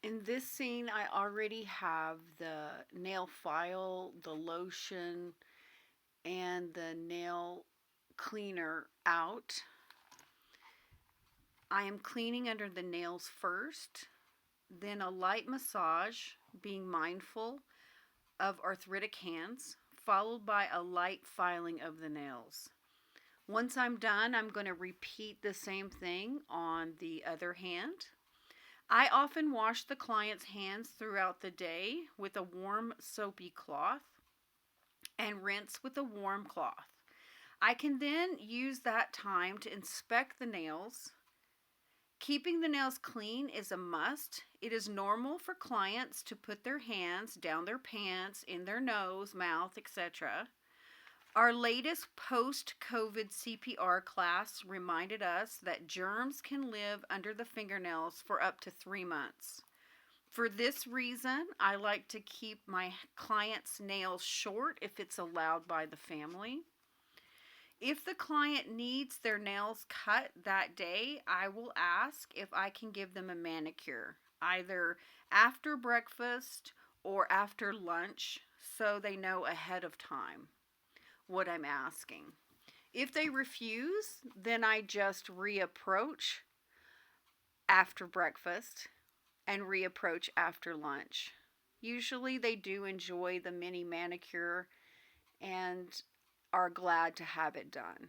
In this scene, I already have the nail file, the lotion, and the nail cleaner out. I am cleaning under the nails first, then a light massage, being mindful of arthritic hands, followed by a light filing of the nails. Once I'm done, I'm going to repeat the same thing on the other hand. I often wash the client's hands throughout the day with a warm soapy cloth and rinse with a warm cloth. I can then use that time to inspect the nails. Keeping the nails clean is a must. It is normal for clients to put their hands down their pants, in their nose, mouth, etc. Our latest post-COVID CPR class reminded us that germs can live under the fingernails for up to 3 months. For this reason, I like to keep my clients' nails short if it's allowed by the family. If the client needs their nails cut that day, I will ask if I can give them a manicure, either after breakfast or after lunch, so they know ahead of time what I'm asking. If they refuse, then I just reapproach after breakfast and reapproach after lunch. Usually they do enjoy the mini manicure and are glad to have it done.